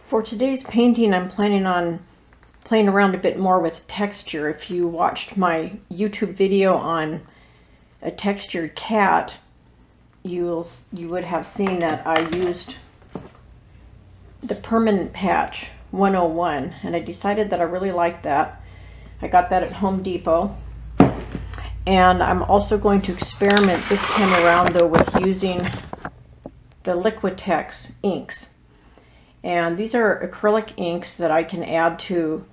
For today's painting, I'm planning on playing around a bit more with texture. If you watched my YouTube video on a textured cat, you would have seen that I used the permanent patch 101, and I decided that I really liked that. I got that at Home Depot. And I'm also going to experiment this time around, though, with using the Liquitex inks. And these are acrylic inks that I can add to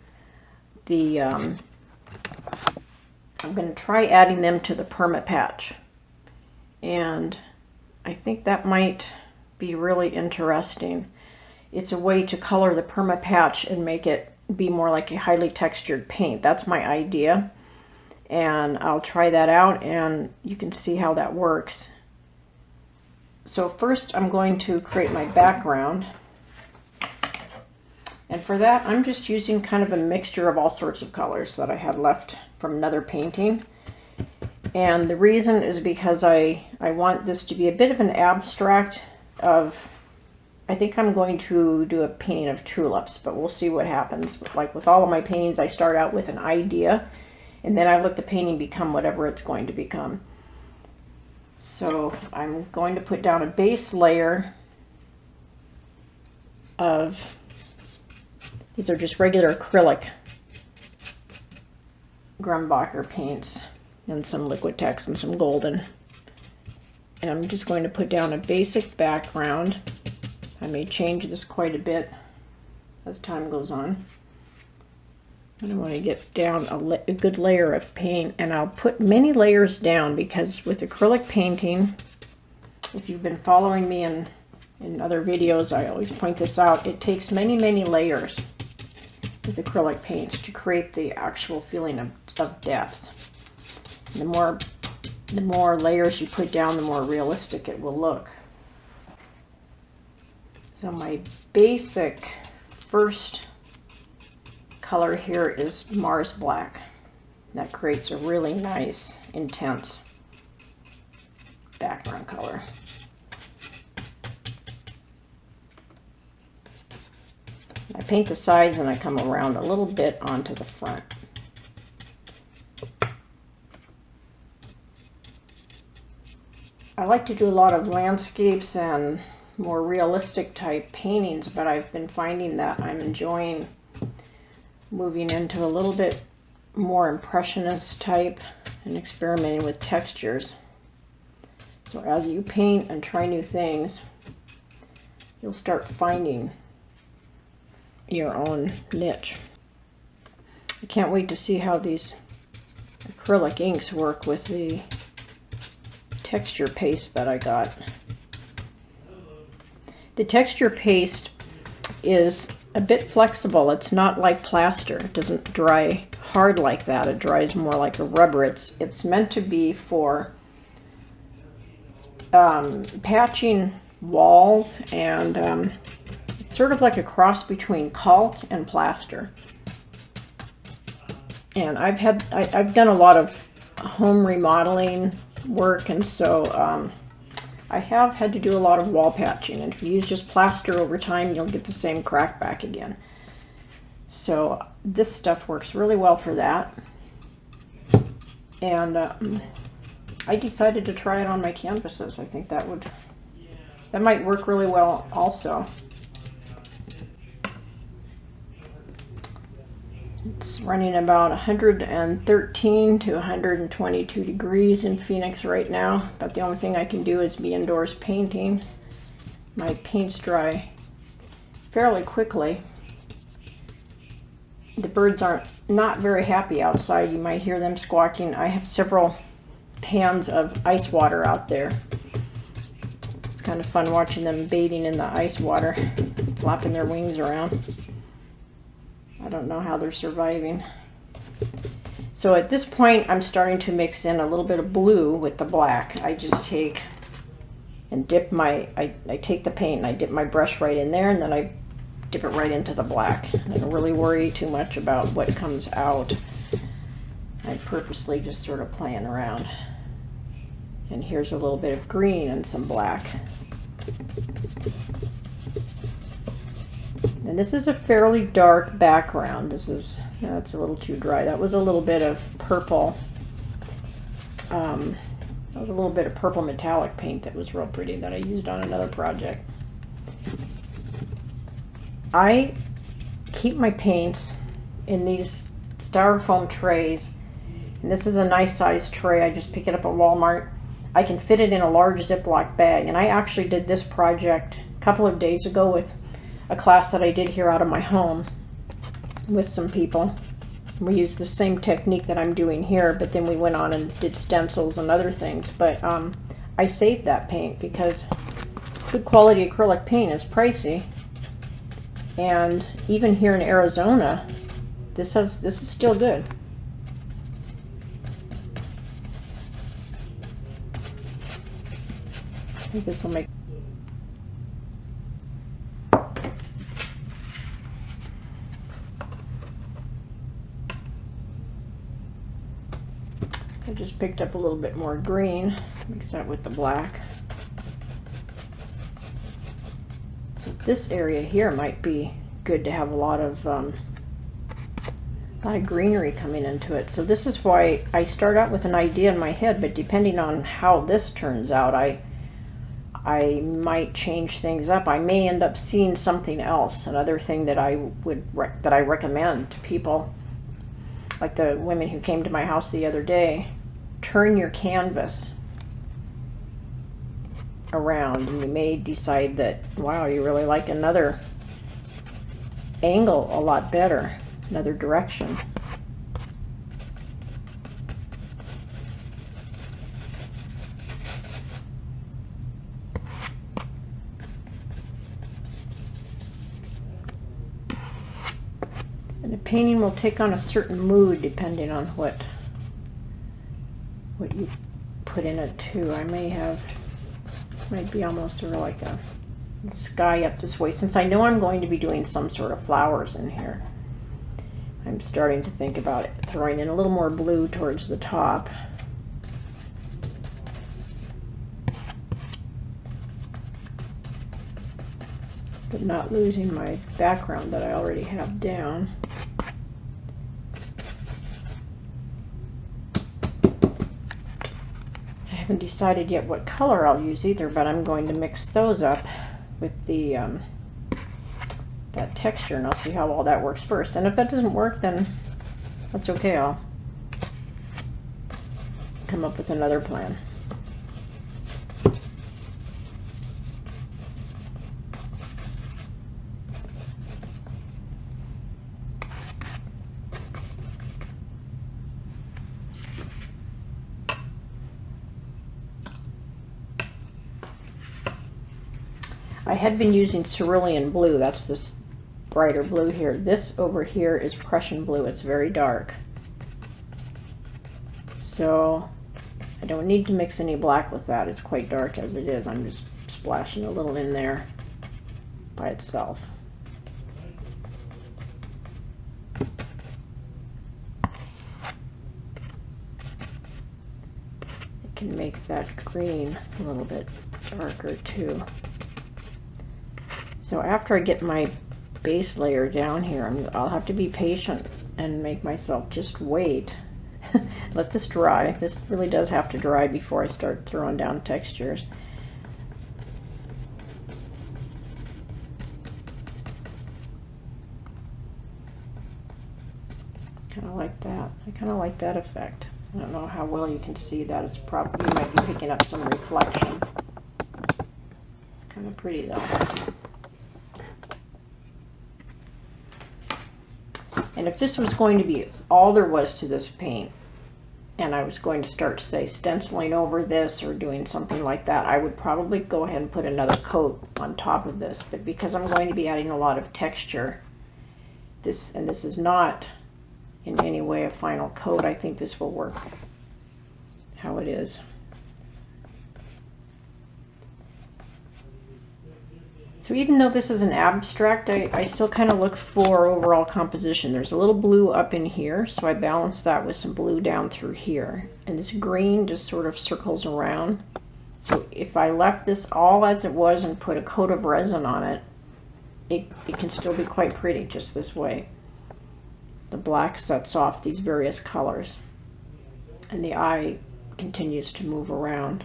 the, I'm going to try adding them to the perma patch. And I think that might be really interesting. It's a way to color the perma patch and make it be more like a highly textured paint. That's my idea. And I'll try that out and you can see how that works. So first I'm going to create my background. And for that I'm just using kind of a mixture of all sorts of colors that I had left from another painting. And the reason is because I want this to be a bit of an abstract of, I think I'm going to do a painting of tulips, but we'll see what happens. Like with all of my paintings, I start out with an idea and then I let the painting become whatever it's going to become. So I'm going to put down a base layer of, these are just regular acrylic Grumbacher paints and some Liquitex and some golden. And I'm just going to put down a basic background. I may change this quite a bit as time goes on. I want to get down a good layer of paint, and I'll put many layers down because with acrylic painting, if you've been following me in other videos, I always point this out, it takes many layers with acrylic paints to create the actual feeling of depth. The more layers you put down, the more realistic it will look. So my basic first color here is Mars Black. That creates a really nice, intense background color. I paint the sides and I come around a little bit onto the front. I like to do a lot of landscapes and more realistic type paintings, but I've been finding that I'm enjoying moving into a little bit more impressionist type and experimenting with textures. So as you paint and try new things, you'll start finding your own niche. I can't wait to see how these acrylic inks work with the texture paste that I got. The texture paste is a bit flexible. It's not like plaster. It doesn't dry hard like that. It dries more like a rubber. It's meant to be for patching walls, and it's sort of like a cross between caulk and plaster. And I've done a lot of home remodeling work, and so I have had to do a lot of wall patching, and if you use just plaster over time, you'll get the same crack back again. So this stuff works really well for that. And I decided to try it on my canvases. I think that might work really well also. It's running about 113 to 122 degrees in Phoenix right now, but the only thing I can do is be indoors painting. My paints dry fairly quickly. The birds aren't not very happy outside. You might hear them squawking. I have several pans of ice water out there. It's kind of fun watching them bathing in the ice water, flapping their wings around. I don't know how they're surviving. So at this point, I'm starting to mix in a little bit of blue with the black. I just take and dip I take the paint and I dip my brush right in there, and then I dip it right into the black. I don't really worry too much about what comes out. I'm purposely just sort of playing around. And here's a little bit of green and some black. And this is a fairly dark background. This is, that's a little too dry. That was a little bit of purple. That was a little bit of purple metallic paint that was real pretty that I used on another project. I keep my paints in these styrofoam trays. And this is a nice size tray. I just pick it up at Walmart. I can fit it in a large Ziploc bag. And I actually did this project a couple of days ago with a class that I did here out of my home with some people. We used the same technique that I'm doing here, but then we went on and did stencils and other things. But I saved that paint because good quality acrylic paint is pricey. And even here in Arizona, this is still good. I think this will make. I just picked up a little bit more green, mix that with the black. So this area here might be good to have a lot of greenery coming into it. So this is why I start out with an idea in my head, but depending on how this turns out, I might change things up. I may end up seeing something else, another thing that I recommend to people. Like the women who came to my house the other day, turn your canvas around and you may decide that, wow, you really like another angle a lot better, another direction. And the painting will take on a certain mood depending on what you put in it too. I may have, this might be almost sort of like a sky up this way. Since I know I'm going to be doing some sort of flowers in here, I'm starting to think about throwing in a little more blue towards the top. But not losing my background that I already have down. I haven't decided yet what color I'll use either, but I'm going to mix those up with the that texture, and I'll see how all that works first. And if that doesn't work, then that's okay. I'll come up with another plan. I had been using cerulean blue. That's this brighter blue here. This over here is Prussian blue. It's very dark. So I don't need to mix any black with that. It's quite dark as it is. I'm just splashing a little in there by itself. It can make that green a little bit darker too. So after I get my base layer down here, I'll have to be patient and make myself just wait. Let this dry. This really does have to dry before I start throwing down textures. Kind of like that. I kind of like that effect. I don't know how well you can see that. It's probably, you might be picking up some reflection. It's kind of pretty though. And if this was going to be all there was to this paint, and I was going to start, say, stenciling over this or doing something like that, I would probably go ahead and put another coat on top of this. But because I'm going to be adding a lot of texture, this is not in any way a final coat, I think this will work how it is. So even though this is an abstract, I still kind of look for overall composition. There's a little blue up in here, so I balance that with some blue down through here. And this green just sort of circles around. So if I left this all as it was and put a coat of resin on it, it can still be quite pretty just this way. The black sets off these various colors, and the eye continues to move around.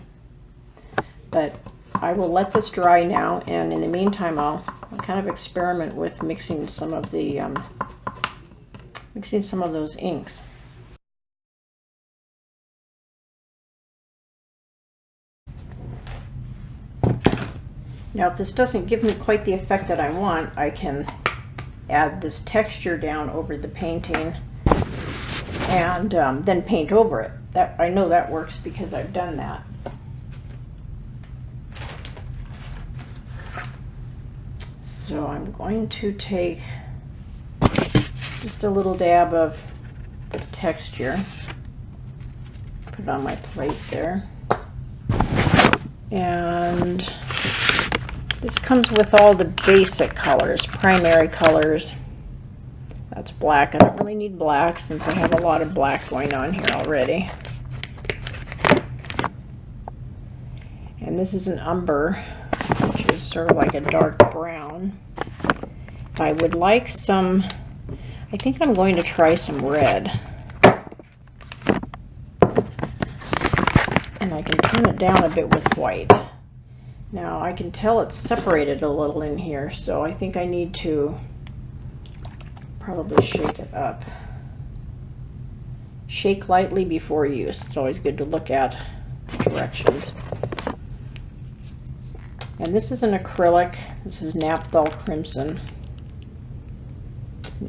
But I will let this dry now, and in the meantime I'll kind of experiment with mixing some of the mixing some of those inks. Now, if this doesn't give me quite the effect that I want, I can add this texture down over the painting and then paint over it. That, I know that works because I've done that. So I'm going to take just a little dab of texture, put it on my plate there, and this comes with all the basic colors, primary colors. That's black. I don't really need black since I have a lot of black going on here already. And this is an umber, which is sort of like a dark brown. I would like some, I think I'm going to try some red. And I can tone it down a bit with white. Now I can tell it's separated a little in here, so I think I need to probably shake it up. Shake lightly before use. It's always good to look at directions. And this is an acrylic. This is Naphthol Crimson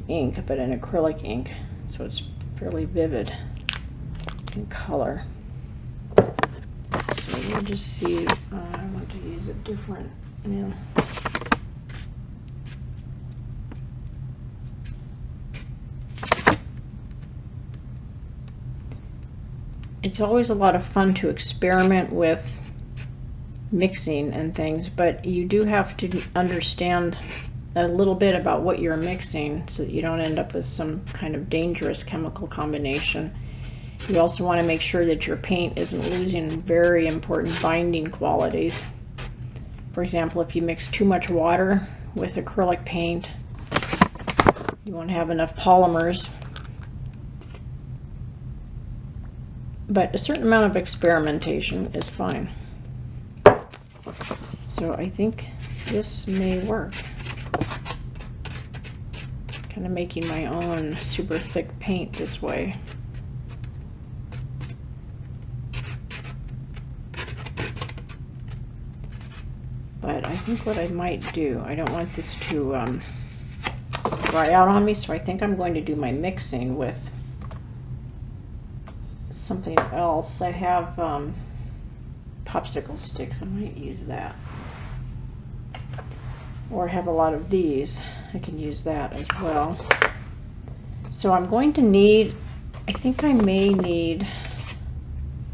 ink, but an acrylic ink, so it's fairly vivid in color. So we'll just see. I want to use a different, It's always a lot of fun to experiment with mixing and things, but you do have to understand a little bit about what you're mixing so that you don't end up with some kind of dangerous chemical combination. You also want to make sure that your paint isn't losing very important binding qualities. For example, if you mix too much water with acrylic paint, you won't have enough polymers. But a certain amount of experimentation is fine. So I think this may work. Kind of making my own super thick paint this way. But I think what I might do, I don't want this to dry out on me, so I think I'm going to do my mixing with something else. I have popsicle sticks. I might use that. Or I have a lot of these. I can use that as well. So I'm going to need, I think I may need,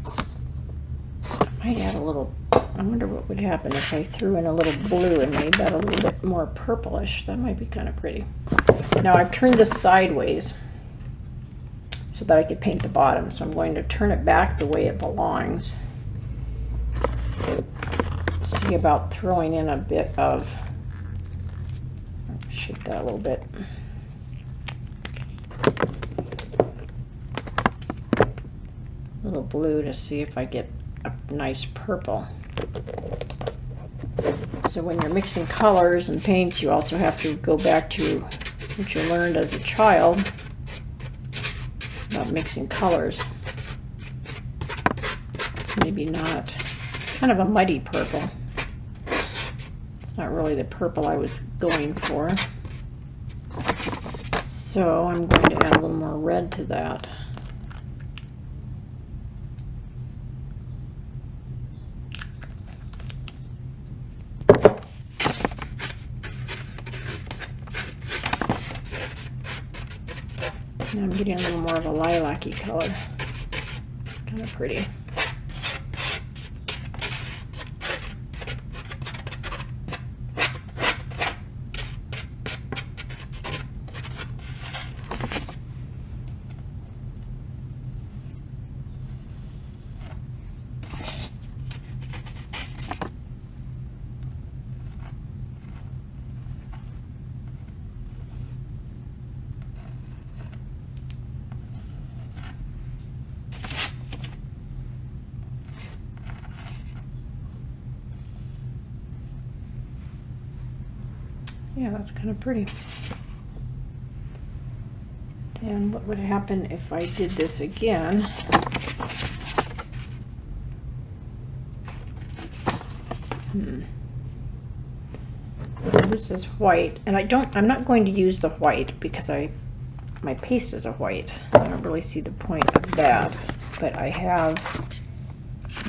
I might add a little, I wonder what would happen if I threw in a little blue and made that a little bit more purplish. That might be kind of pretty. Now I've turned this sideways so that I could paint the bottom. So I'm going to turn it back the way it belongs. See about throwing in a bit of, shake that a little bit. A little blue to see if I get a nice purple. So when you're mixing colors and paints, you also have to go back to what you learned as a child about mixing colors. It's maybe not, it's kind of a muddy purple. It's not really the purple I was going for. So I'm going to add a little more red to that. Now I'm getting a little more of a lilac-y color. Kind of pretty. Yeah, that's kind of pretty. And what would happen if I did this again? This is white, and I'm not going to use the white because my paste is a white, so I don't really see the point of that. But I have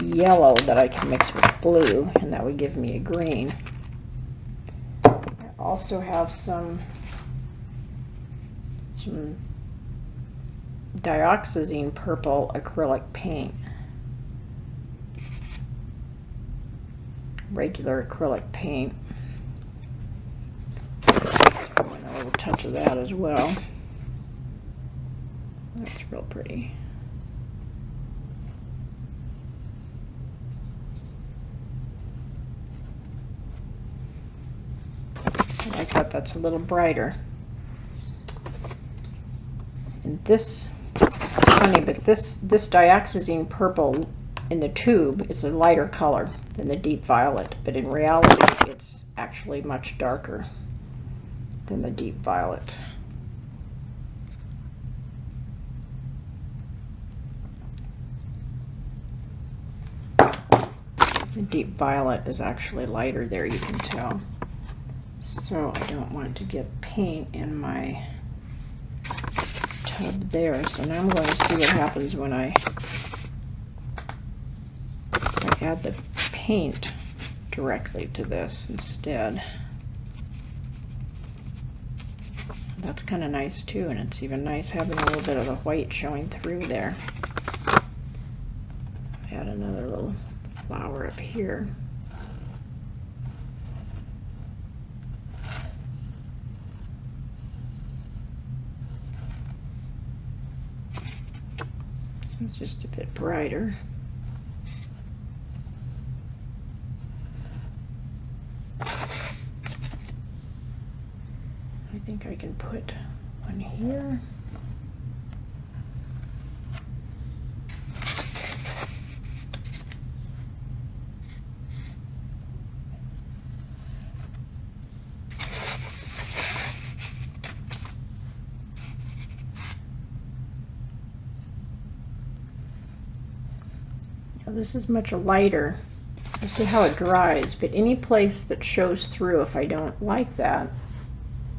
yellow that I can mix with blue, and that would give me a green. I also have some dioxazine purple acrylic paint. Regular acrylic paint. And a little touch of that as well. That's real pretty. I like that. That's a little brighter. And this, it's funny, but this dioxazine purple in the tube is a lighter color than the deep violet, but in reality it's actually much darker than the deep violet. The deep violet is actually lighter there, you can tell. So I don't want to get paint in my tub there. So now I'm going to see what happens when I add the paint directly to this instead. That's kind of nice too, and it's even nice having a little bit of the white showing through there. Add another little flower up here. This one's just a bit brighter. I think I can put one here. Now this is much lighter. We'll see how it dries, but any place that shows through, if I don't like that,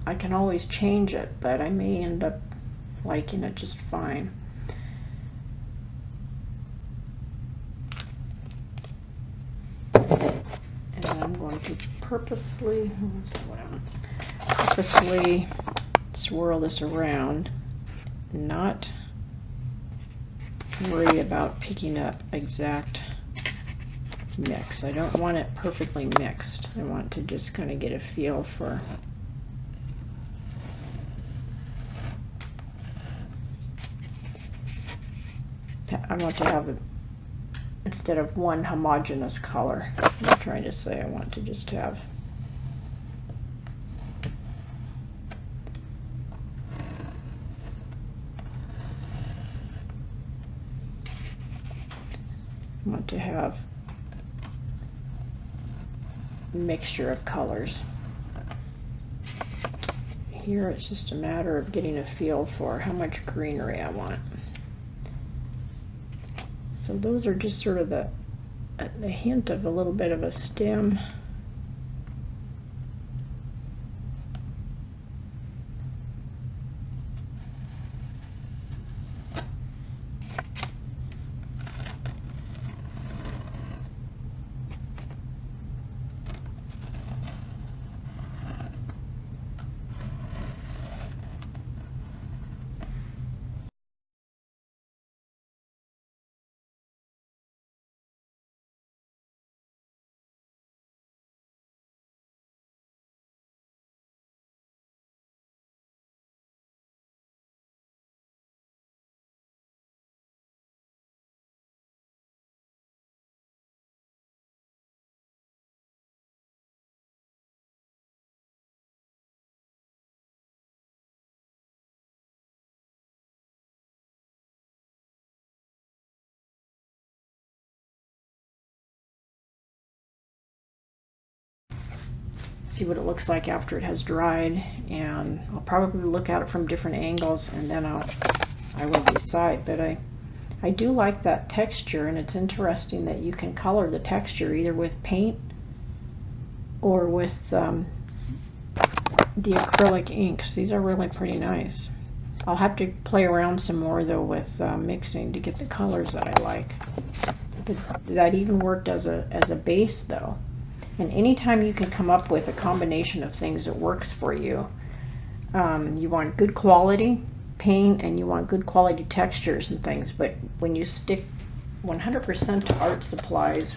I can always change it, but I may end up liking it just fine. And I'm going to purposely swirl this around, not worry about picking up exact mix. I don't want it perfectly mixed. I want to just kind of get a feel for I want to have instead of one homogeneous color. I'm trying to say I want to just have a mixture of colors. Here it's just a matter of getting a feel for how much greenery I want. So those are just sort of the hint of a little bit of a stem. see what it looks like after it has dried, and I'll probably look at it from different angles, and then I will decide. But I do like that texture, and it's interesting that you can color the texture either with paint or with the acrylic inks. These are really pretty nice. I'll have to play around some more though with mixing to get the colors that I like. But that even worked as a base though. And anytime you can come up with a combination of things that works for you, you want good quality paint and you want good quality textures and things, but when you stick 100% to art supplies,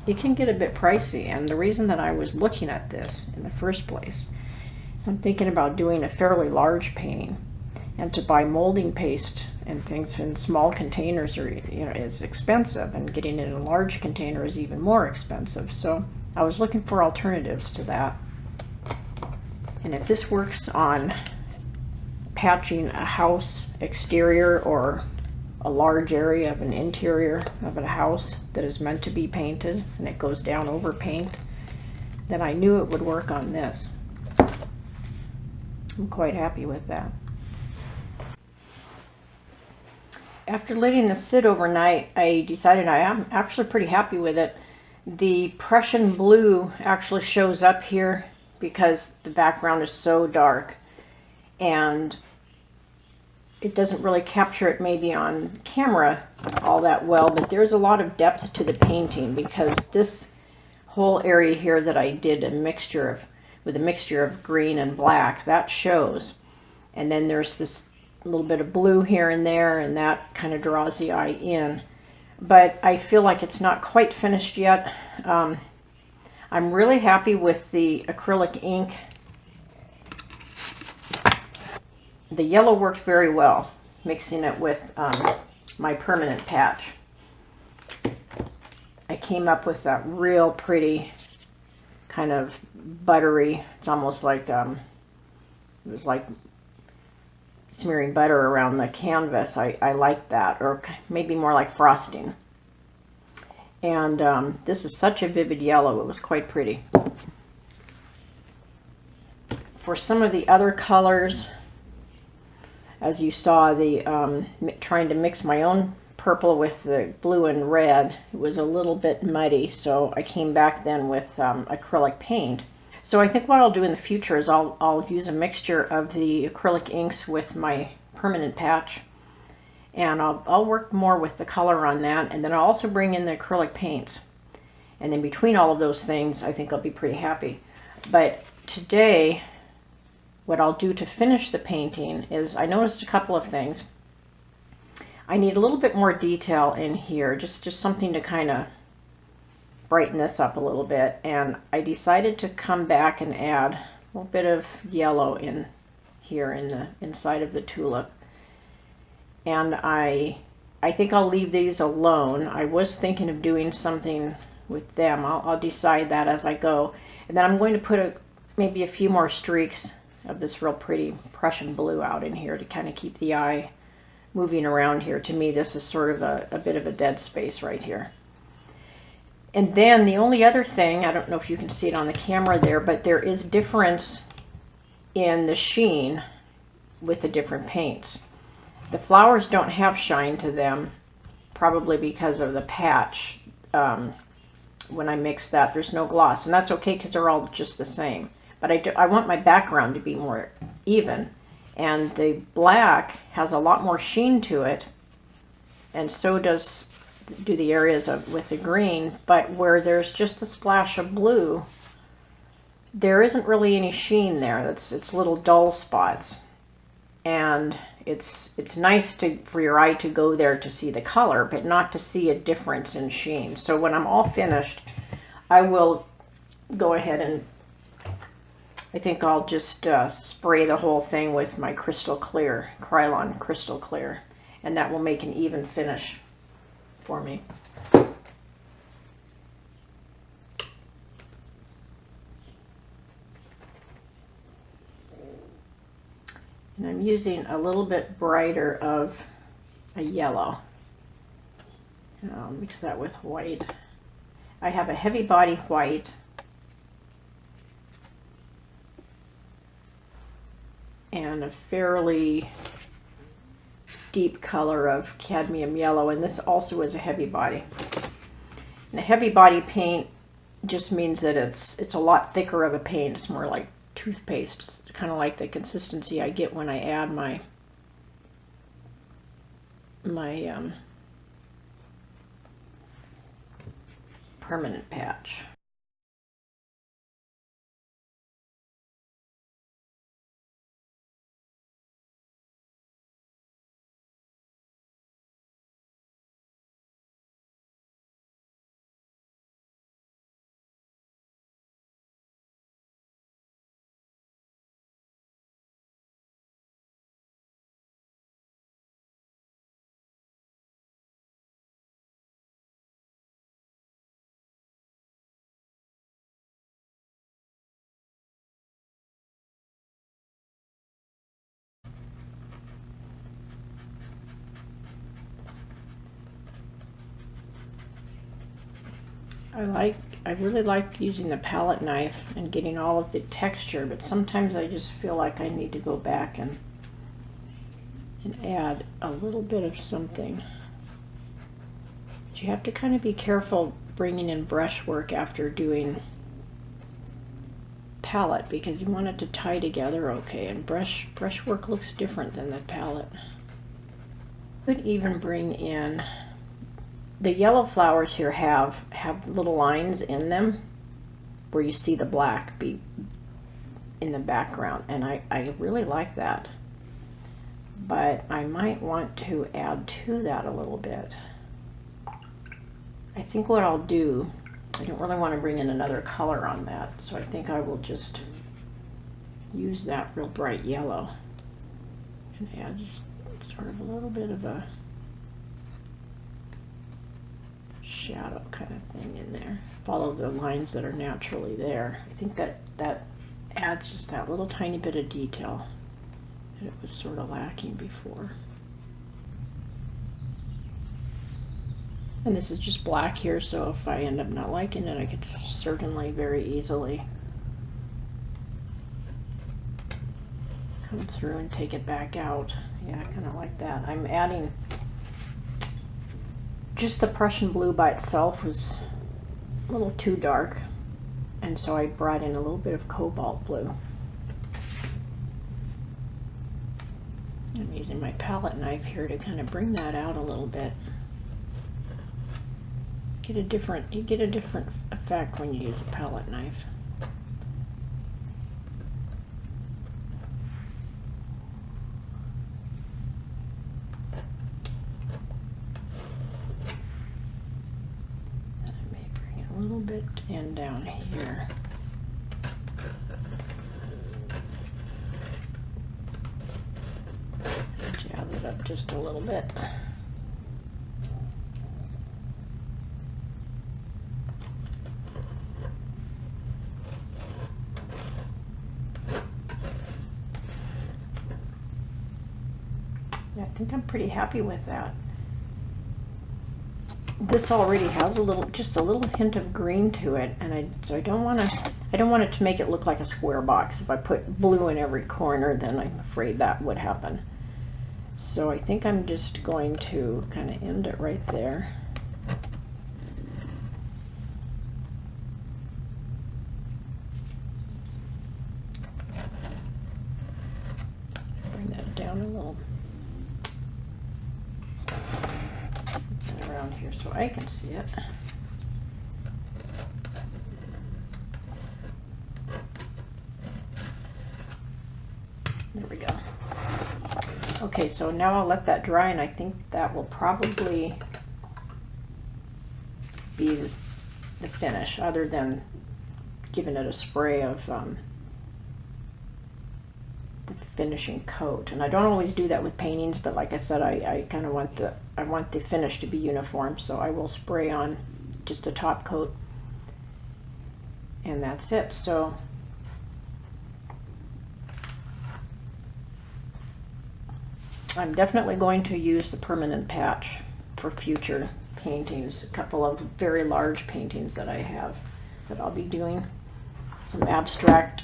it can get a bit pricey. And the reason that I was looking at this in the first place is I'm thinking about doing a fairly large painting, and to buy molding paste and things in small containers is expensive, and getting it in a large container is even more expensive. So I was looking for alternatives to that. And if this works on patching a house exterior or a large area of an interior of a house that is meant to be painted and it goes down over paint, then I knew it would work on this. I'm quite happy with that. After letting this sit overnight, I decided I am actually pretty happy with it. The Prussian blue actually shows up here because the background is so dark, and it doesn't really capture it maybe on camera all that well, but there's a lot of depth to the painting because this whole area here that I did with a mixture of green and black, that shows. And then there's this little bit of blue here and there, and that kind of draws the eye in. But I feel like it's not quite finished yet. I'm really happy with the acrylic ink. The yellow worked very well, mixing it with my permanent patch. I came up with that real pretty kind of buttery, it's almost like, it was like smearing butter around the canvas. I like that, or maybe more like frosting. And this is such a vivid yellow, it was quite pretty. For some of the other colors, as you saw, trying to mix my own purple with the blue and red, it was a little bit muddy, so I came back then with acrylic paint. So I think what I'll do in the future is I'll use a mixture of the acrylic inks with my permanent patch, and I'll work more with the color on that, and then I'll also bring in the acrylic paints. And then between all of those things, I think I'll be pretty happy. But today, what I'll do to finish the painting is, I noticed a couple of things. I need a little bit more detail in here, just something to kind of brighten this up a little bit. And I decided to come back and add a little bit of yellow in here in the inside of the tulip. And I think I'll leave these alone. I was thinking of doing something with them. I'll decide that as I go. And then I'm going to put maybe a few more streaks of this real pretty Prussian blue out in here to kind of keep the eye moving around here. To me, this is sort of a bit of a dead space right here. And then the only other thing, I don't know if you can see it on the camera there, but there is difference in the sheen with the different paints. The flowers don't have shine to them, probably because of the patch. When I mix that, there's no gloss, and that's okay because they're all just the same. But I want my background to be more even, and the black has a lot more sheen to it, and so do the areas with the green. But where there's just a splash of blue, there isn't really any sheen there. It's little dull spots, and it's nice for your eye to go there to see the color, but not to see a difference in sheen. So when I'm all finished, I will go ahead and I think I'll just spray the whole thing with my crystal clear, Krylon crystal clear, and that will make an even finish for me. And I'm using a little bit brighter of a yellow. And I'll mix that with white. I have a heavy body white. and a fairly deep color of cadmium yellow, and this also is a heavy body. And a heavy body paint just means that it's a lot thicker of a paint. It's more like toothpaste. It's kind of like the consistency I get when I add my permanent patch. I really like using the palette knife and getting all of the texture, but sometimes I just feel like I need to go back and add a little bit of something. But you have to kind of be careful bringing in brushwork after doing palette, because you want it to tie together okay, and brushwork looks different than the palette. Could even bring in the yellow flowers here have little lines in them where you see the black be in the background, and I really like that, but I might want to add to that a little bit. I think what I'll do, I don't really want to bring in another color on that, so I think I will just use that real bright yellow and add just sort of a little bit of a shadow kind of thing in there. Follow the lines that are naturally there. I think that adds just that little tiny bit of detail that it was sort of lacking before. And this is just black here, so if I end up not liking it, I could certainly very easily come through and take it back out. Yeah, I kind of like that. I'm adding just the Prussian blue by itself was a little too dark, and so I brought in a little bit of cobalt blue. I'm using my palette knife here to kind of bring that out a little bit. You get a different effect when you use a palette knife. A little bit in down here. Jazz it up just a little bit. Yeah, I think I'm pretty happy with that. This already has just a little hint of green to it, and so I don't want it to make it look like a square box. If I put blue in every corner, then I'm afraid that would happen. So I think I'm just going to kind of end it right there. Bring that down a little. Around here so I can see it. There we go. Okay, so now I'll let that dry, and I think that will probably be the finish, other than giving it a spray of the finishing coat. And I don't always do that with paintings, but like I said, I kind of want the finish to be uniform, so I will spray on just a top coat, and that's it. So I'm definitely going to use the permanent patch for future paintings. A couple of very large paintings that I have that I'll be doing, some abstract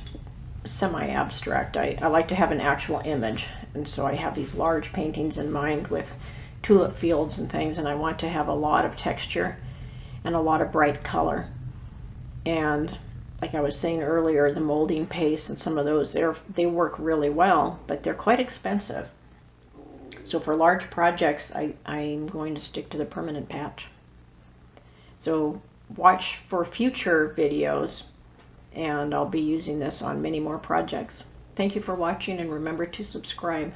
semi-abstract. I like to have an actual image, and so I have these large paintings in mind with tulip fields and things, and I want to have a lot of texture and a lot of bright color. And like I was saying earlier, the molding paste and some of those, they work really well, but they're quite expensive. So for large projects, I'm going to stick to the permanent patch. So watch for future videos, and I'll be using this on many more projects. Thank you for watching, and remember to subscribe.